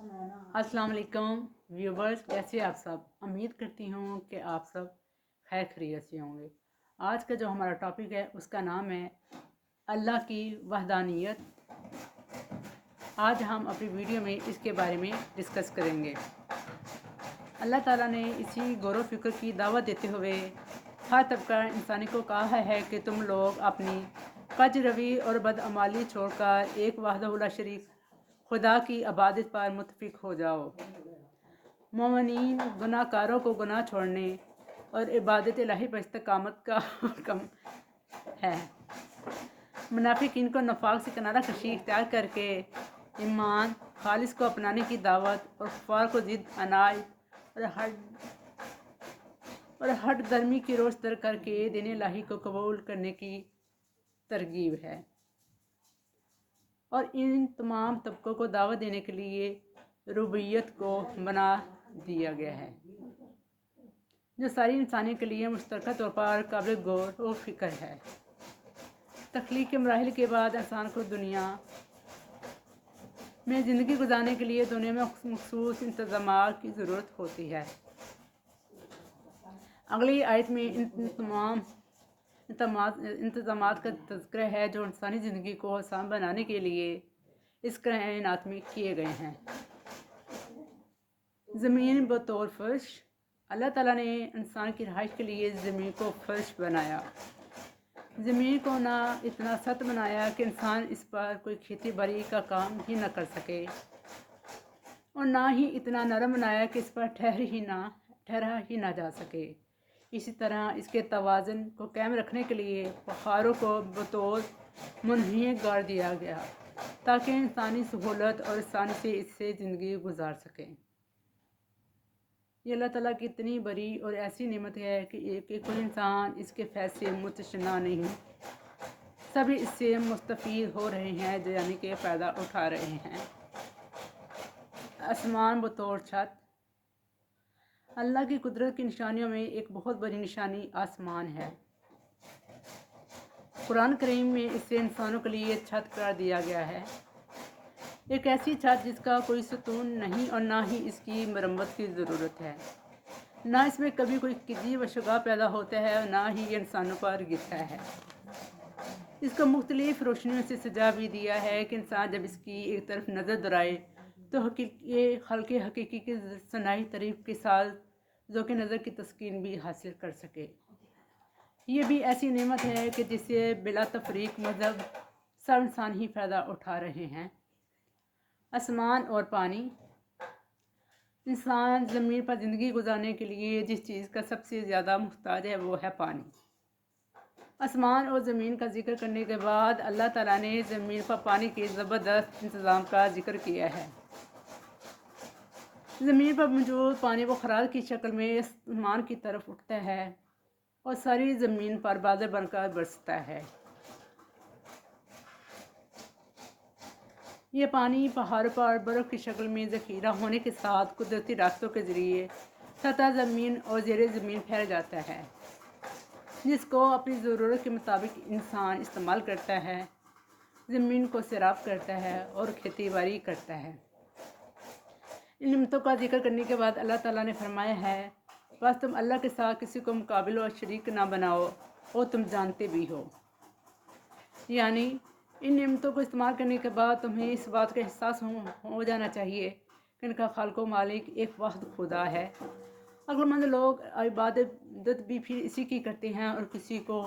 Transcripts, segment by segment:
अस्सलाम वालेकुम व्यूवर्स, कैसे आप सब। उम्मीद करती हूँ कि आप सब खैर खैरियत से होंगे। आज का जो हमारा टॉपिक है उसका नाम है अल्लाह की वहदानियत। आज हम अपनी वीडियो में इसके बारे में डिस्कस करेंगे। अल्लाह ताला ने इसी गौर व फिक्र की दावत देते हुए हर तबका इंसानी को कहा है कि तुम लोग अपनी कज रवी और बदअमाली छोड़कर एक वाहदहुल्ला शरीक खुदा की इबादत पर मुतफिक हो जाओ। मोमिनीन गुनाहगारों को गुनाह छोड़ने और इबादत इलाही पर इस्तकामत का हुक्म है। मुनाफिकीन को नफाक से किनारा कशी इख्तियार करके ईमान खालिस को अपनाने की दावत और कुफार को जिद अनाज और हट दर्मी की रोश तर करके दीन इलाही को कबूल करने की तरगीब है। और इन तमाम तबकों को दावत देने के लिए रुबूबियत को बना दिया गया है, जो सारी इंसानियत के लिए मुश्तरका तौर पर काबिल गौर और फिक्र है। तख्लीक के मराहिल के बाद इंसान को दुनिया में ज़िंदगी गुजारने के लिए दुनिया में मखसूस इंतज़ामात की ज़रूरत होती है। अगली आयत में इन तमाम इंतज़ामात का तज़किरा है जो इंसानी ज़िंदगी को आसान बनाने के लिए इस कायनात में किए गए हैं। ज़मीन बतौर फ़र्श, अल्लाह ताला ने इंसान की रहाइश के लिए ज़मीन को फ़र्श बनाया। ज़मीन को ना इतना सख्त बनाया कि इंसान इस पर कोई खेती बाड़ी का काम ही न कर सके, और ना ही इतना नरम बनाया कि इस पर ठहरा ही ना जा सके। इसी तरह इसके तवाज़ुन को कायम रखने के लिए पहाड़ों को बतौर मुनहिय गाड़ दिया गया ताकि इंसानी सहूलत और आसानी से इससे ज़िंदगी गुजार सकें। ये अल्लाह ताला की इतनी बड़ी और ऐसी नेमत है कि कोई इंसान इसके फैसले मुतशना नहीं, सभी इससे मुस्तफ़ीद हो रहे हैं, यानी कि फ़ायदा उठा रहे हैं। आसमान बतौर छत, अल्लाह की कुदरत की निशानियों में एक बहुत बड़ी निशानी आसमान है। कुरान करीम में इसे इंसानों के लिए छत करार दिया गया है, एक ऐसी छत जिसका कोई सुतून नहीं और ना ही इसकी मरम्मत की ज़रूरत है, ना इसमें कभी कोई किजी व शुगा पैदा होता है और ना ही ये इंसानों पर गिरता है। इसको मुख्तलिफ रोशनियों से सजा भी दिया है कि इंसान जब इसकी एक तरफ नज़र दौड़ाए तो हल्के हकीकी की सनाई तारीफ के साथ ज़ौक़ नज़र की तस्कीन भी हासिल कर सके। ये भी ऐसी नेमत है कि जिससे बिला तफरीक मज़हब सब इंसान ही फ़ायदा उठा रहे हैं। आसमान और पानी, इंसान ज़मीन पर ज़िंदगी गुजारने के लिए जिस चीज़ का सबसे ज़्यादा मुहताज है वो है पानी। आसमान और ज़मीन का जिक्र करने के बाद अल्लाह ताला ने ज़मीन पर पानी के ज़बरदस्त इंतज़ाम का जिक्र किया है। ज़मीन पर मौजूद पानी वो खराज की शक्ल में आसमान की तरफ उठता है और सारी ज़मीन पर बादल बनकर बरसता है। ये पानी पहाड़ों पर बर्फ़ की शक्ल में ज़ख़ीरा होने के साथ कुदरती रास्तों के ज़रिए सतह ज़मीन और ज़ेरे ज़मीन फैल जाता है, जिसको अपनी ज़रूरत के मुताबिक इंसान इस्तेमाल करता है, ज़मीन को सैराब करता है और खेती बाड़ी करता है। इन निमतों का जिक्र करने के बाद अल्लाह ताला ने फरमाया है, बस तुम अल्लाह के साथ किसी को मुकाबिल और शरीक ना बनाओ और तुम जानते भी हो। यानी इन निमतों को इस्तेमाल करने के बाद तुम्हें इस बात का एहसास हो जाना चाहिए कि इनका खालिक व मालिक एक वाहिद खुदा है। अक्लमंद लोग इबादत भी फिर इसी की करते हैं और किसी को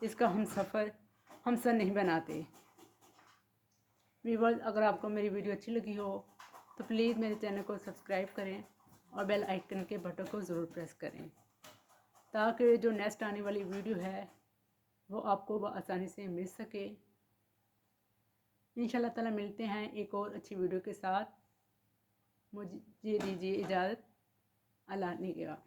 इसका हमसर नहीं बनाते। व्यूअर्स, अगर आपको मेरी वीडियो अच्छी लगी हो तो प्लीज़ मेरे चैनल को सब्सक्राइब करें और बेल आइकन के बटन को ज़रूर प्रेस करें ताकि जो नेक्स्ट आने वाली वीडियो है वो आपको आसानी से मिल सके। इंशाल्लाह ताला मिलते हैं एक और अच्छी वीडियो के साथ। मुझे दीजिए इजाज़त। अल्लाह निगहबान।